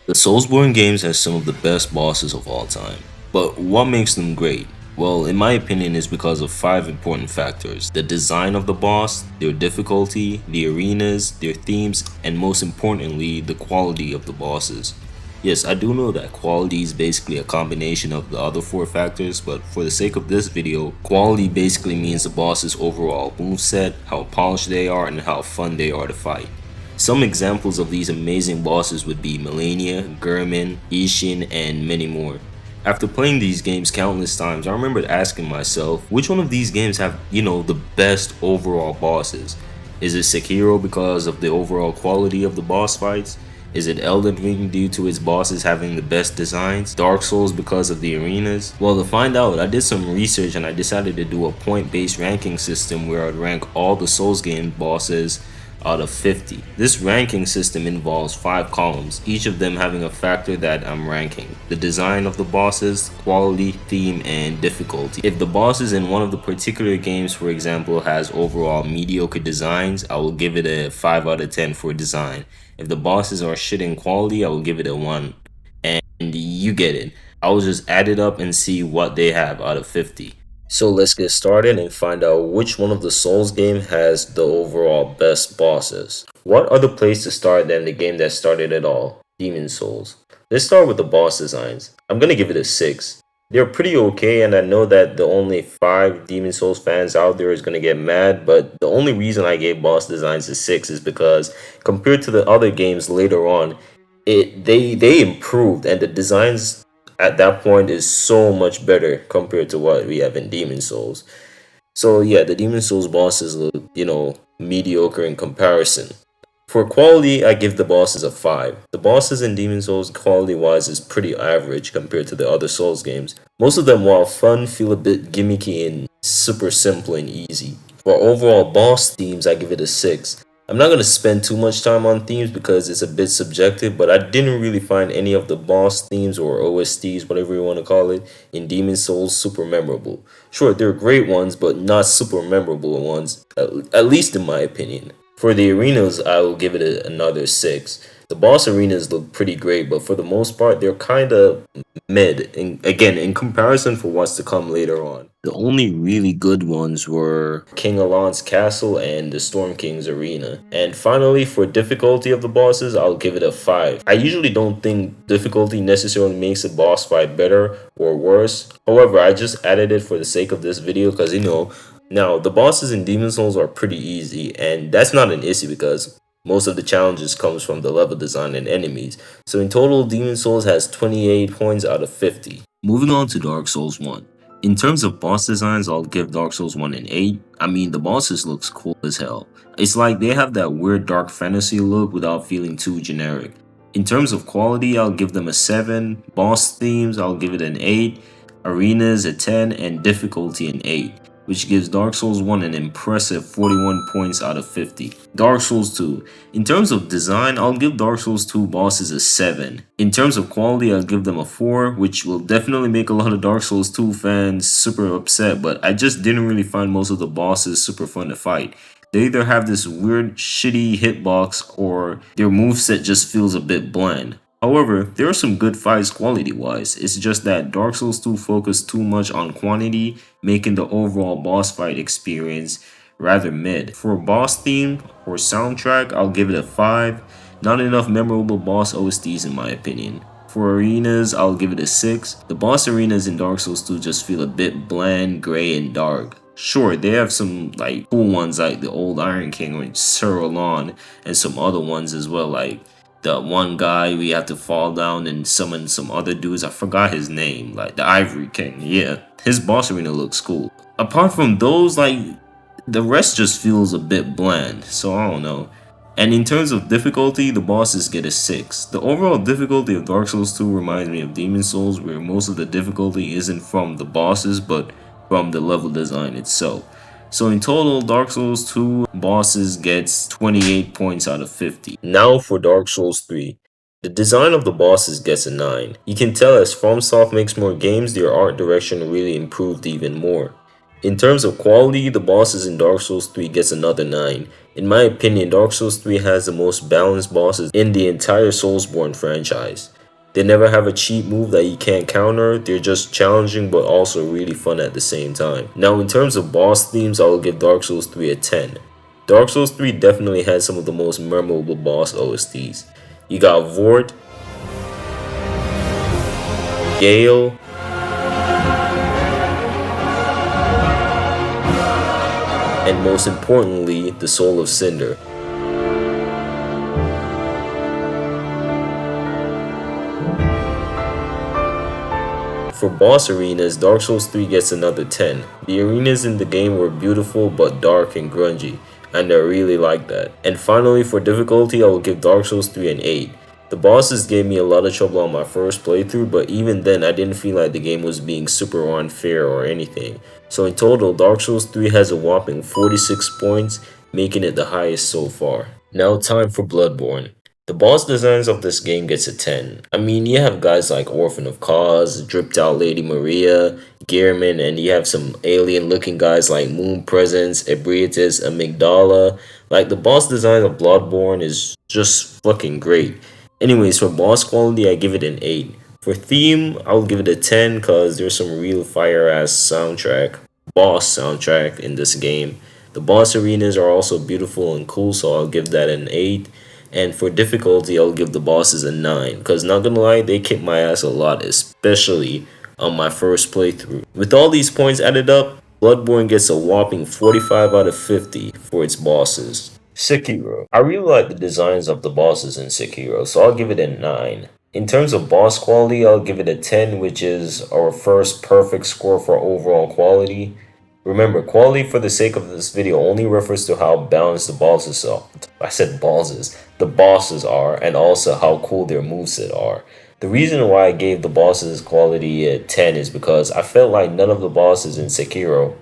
The Soulsborne games has some of the best bosses of all time. But what makes them great? Well, in my opinion, is because of five important factors: the design of the boss, their difficulty, the arenas, their themes, and most importantly, the quality of the bosses. Yes, I do know that quality is basically a combination of the other four factors, but for the sake of this video, quality basically means the boss's overall moveset, how polished they are, and how fun they are to fight. Some examples of these amazing bosses would be Melania, Gurman, Ishin, and many more. After playing these games countless times, I remembered asking myself, which one of these games have, the best overall bosses? Is it Sekiro because of the overall quality of the boss fights? Is it Elden Ring due to its bosses having the best designs? Dark Souls because of the arenas? Well, to find out, I did some research and I decided to do a point-based ranking system where I'd rank all the Souls game bosses out of 50. This ranking system involves 5 columns, each of them having a factor that I'm ranking: the design of the bosses, quality, theme, and difficulty. If the bosses in one of the particular games, for example, has overall mediocre designs, I will give it a 5 out of 10 for design. If the bosses are shit in quality, I will give it a 1. And you get it. I will just add it up and see what they have out of 50. So let's get started and find out which one of the Souls game has the overall best bosses. What other place to start than the game that started it all, Demon Souls? Let's start with the boss designs. I'm gonna give it a 6. They're pretty okay, and I know that the only 5 Demon Souls fans out there is gonna get mad, but the only reason I gave boss designs a 6 is because compared to the other games later on, they improved, and the designs at that point is so much better compared to what we have in Demon Souls. So yeah, the Demon Souls bosses look, mediocre in comparison. For quality, I give the bosses a 5. The bosses in Demon Souls, quality wise, is pretty average compared to the other Souls games. Most of them, while fun, feel a bit gimmicky and super simple and easy. For overall boss themes, I give it a 6. I'm not going to spend too much time on themes because it's a bit subjective, but I didn't really find any of the boss themes or OSTs, whatever you want to call it, in Demon Souls super memorable. Sure, they're great ones, but not super memorable ones, at least in my opinion. For the arenas, I will give it another 6. The boss arenas look pretty great, but for the most part, they're kind of mid. Again, in comparison for what's to come later on. The only really good ones were King Alon's castle and the Storm King's arena. And finally, for difficulty of the bosses, I'll give it a 5. I usually don't think difficulty necessarily makes a boss fight better or worse. However, I just added it for the sake of this video because, now the bosses in Demon Souls are pretty easy, and that's not an issue because most of the challenges comes from the level design and enemies. So in total, Demon Souls has 28 points out of 50. Moving on to Dark Souls 1. In terms of boss designs, I'll give Dark Souls 1 an 8. I mean, the bosses looks cool as hell. It's like they have that weird dark fantasy look without feeling too generic. In terms of quality, I'll give them a 7. Boss themes, I'll give it an 8. Arenas a 10, and difficulty an 8, which gives Dark Souls 1 an impressive 41 points out of 50. Dark Souls 2. In terms of design, I'll give Dark Souls 2 bosses a 7. In terms of quality, I'll give them a 4, which will definitely make a lot of Dark Souls 2 fans super upset, but I just didn't really find most of the bosses super fun to fight. They either have this weird shitty hitbox or their moveset just feels a bit bland. However, there are some good fights quality wise, it's just that Dark Souls 2 focused too much on quantity, making the overall boss fight experience rather mid. For boss theme or soundtrack, I'll give it a 5, not enough memorable boss OSTs in my opinion. For arenas, I'll give it a 6. The boss arenas in Dark Souls 2 just feel a bit bland, gray, and dark. Sure, they have some cool ones like the old Iron King or Sir Alon, and some other ones as well, like the one guy we have to fall down and summon some other dudes. I forgot his name, like the Ivory King. Yeah, his boss arena looks cool. Apart from those, the rest just feels a bit bland, so I don't know. And in terms of difficulty, the bosses get a 6. The overall difficulty of Dark Souls 2 reminds me of Demon Souls, where most of the difficulty isn't from the bosses, but from the level design itself. So in total, Dark Souls 2 bosses gets 28 points out of 50. Now for Dark Souls 3. The design of the bosses gets a 9. You can tell as FromSoft makes more games, their art direction really improved even more. In terms of quality, the bosses in Dark Souls 3 gets another 9. In my opinion, Dark Souls 3 has the most balanced bosses in the entire Soulsborne franchise. They never have a cheap move that you can't counter. They're just challenging but also really fun at the same time. Now in terms of boss themes, I will give Dark Souls 3 a 10. Dark Souls 3 definitely has some of the most memorable boss OSTs. You got Vort, Gale, and most importantly, the Soul of Cinder. For boss arenas, Dark Souls 3 gets another 10. The arenas in the game were beautiful but dark and grungy, and I really like that. And finally, for difficulty, I will give Dark Souls 3 an 8. The bosses gave me a lot of trouble on my first playthrough, but even then I didn't feel like the game was being super unfair or anything. So in total, Dark Souls 3 has a whopping 46 points, making it the highest so far. Now time for Bloodborne. The boss designs of this game gets a 10. I mean, you have guys like Orphan of Cause, Dripped Out Lady Maria, Gearman, and you have some alien looking guys like Moon Presence, Ebrietas, Amygdala. Like, the boss design of Bloodborne is just fucking great. Anyways, for boss quality, I give it an 8. For theme, I'll give it a 10 because there's some real fire ass boss soundtrack in this game. The boss arenas are also beautiful and cool, so I'll give that an 8. And for difficulty, I'll give the bosses a 9. Because not gonna lie, they kicked my ass a lot, especially on my first playthrough. With all these points added up, Bloodborne gets a whopping 45 out of 50 for its bosses. Sekiro. I really like the designs of the bosses in Sekiro, so I'll give it a 9. In terms of boss quality, I'll give it a 10, which is our first perfect score for overall quality. Remember, quality for the sake of this video only refers to how balanced the bosses are. The bosses are, and also how cool their moveset are. The reason why I gave the bosses quality a 10 is because I felt like none of the bosses in Sekiro,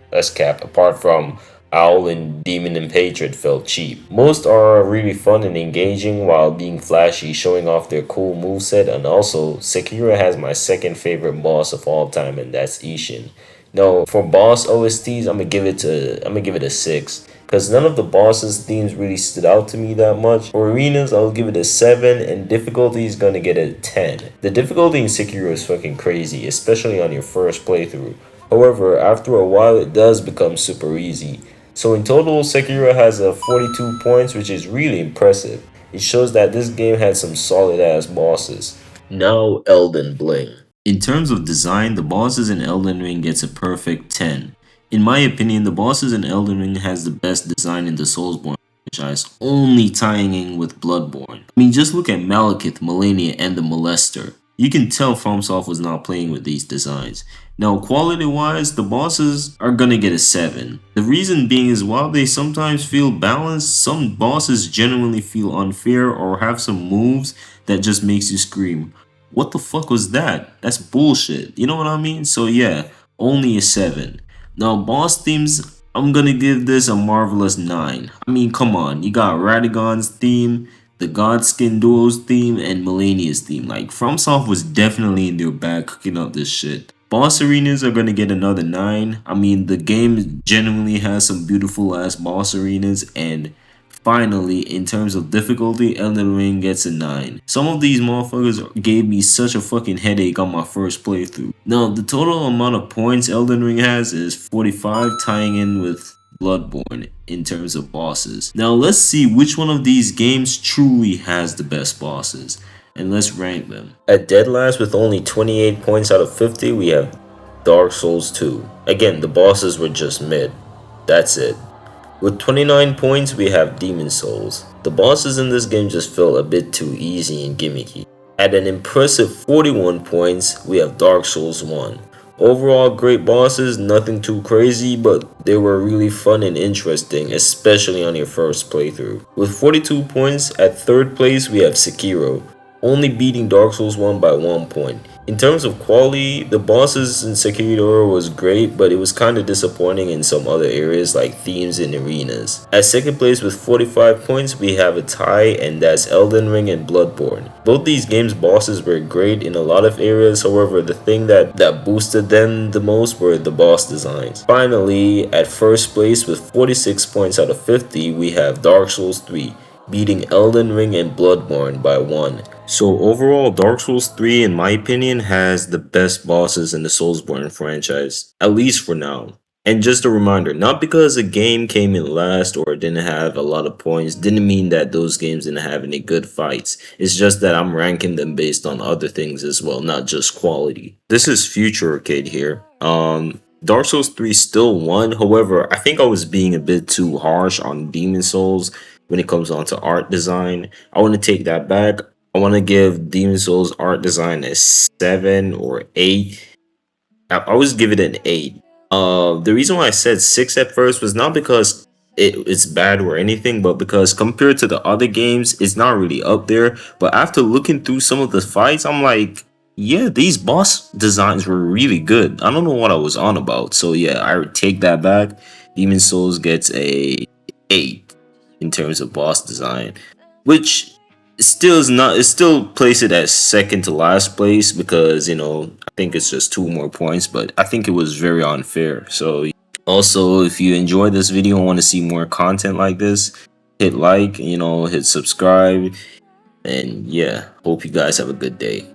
that's cap, apart from Owl and Demon and Patriot, felt cheap. Most are really fun and engaging while being flashy, showing off their cool moveset, and also Sekiro has my second favorite boss of all time, and that's Ishin. No, for boss OSTs, I'm gonna give it a 6. Cause none of the bosses' themes really stood out to me that much. For arenas, I'll give it a 7, and difficulty is gonna get a 10. The difficulty in Sekiro is fucking crazy, especially on your first playthrough. However, after a while, it does become super easy. So in total, Sekiro has a 42 points, which is really impressive. It shows that this game had some solid ass bosses. Now, Elden Bling. In terms of design, the bosses in Elden Ring gets a perfect 10. In my opinion, the bosses in Elden Ring has the best design in the Soulsborne franchise, only tying in with Bloodborne. I mean, just look at Malekith, Malenia, and the Molester. You can tell FromSoft was not playing with these designs. Now, quality-wise, the bosses are gonna get a 7. The reason being is while they sometimes feel balanced, some bosses genuinely feel unfair or have some moves that just makes you scream, "What the fuck was that? That's bullshit." You know what I mean? So yeah, only a 7. Now, boss themes, I'm gonna give this a marvelous 9. I mean, come on, you got Radagon's theme, the Godskin Duo's theme, and Millennia's theme. Like, FromSoft was definitely in their bag cooking up this shit. Boss arenas are gonna get another 9. I mean, the game genuinely has some beautiful ass boss arenas, and finally, in terms of difficulty, Elden Ring gets a 9. Some of these motherfuckers gave me such a fucking headache on my first playthrough. Now, the total amount of points Elden Ring has is 45, tying in with Bloodborne in terms of bosses. Now, let's see which one of these games truly has the best bosses, and let's rank them. At dead last with only 28 points out of 50, we have Dark Souls 2. Again, the bosses were just mid. That's it. With 29 points, we have Demon Souls. The bosses in this game just felt a bit too easy and gimmicky. At an impressive 41 points, we have Dark Souls 1. Overall, great bosses, nothing too crazy, but they were really fun and interesting, especially on your first playthrough. With 42 points, at third place, we have Sekiro, only beating Dark Souls 1 by 1 point. In terms of quality, the bosses in Sekiro was great, but it was kinda disappointing in some other areas like themes and arenas. At second place with 45 points, we have a tie, and that's Elden Ring and Bloodborne. Both these games' bosses were great in a lot of areas, however, the thing that boosted them the most were the boss designs. Finally, at first place with 46 points out of 50, we have Dark Souls 3, beating Elden Ring and Bloodborne by 1. So overall, Dark Souls 3, in my opinion, has the best bosses in the Soulsborne franchise, at least for now. And just a reminder, not because a game came in last or didn't have a lot of points, didn't mean that those games didn't have any good fights. It's just that I'm ranking them based on other things as well, not just quality. This is Future Arcade here. Dark Souls 3 still won. However, I think I was being a bit too harsh on Demon Souls when it comes on to art design. I want to take that back. I want to give Demon Souls art design a 7 or 8. I always give it an 8. The reason why I said 6 at first was not because it's bad or anything, but because compared to the other games, it's not really up there. But after looking through some of the fights, I'm like, yeah, these boss designs were really good. I don't know what I was on about. So yeah, I would take that back. Demon Souls gets a 8 in terms of boss design, which still is not, it still place it at second to last place because I think it's just 2 more points, but I think it was very unfair. So also, if you enjoyed this video and want to see more content like this, hit like, hit subscribe, and yeah, hope you guys have a good day.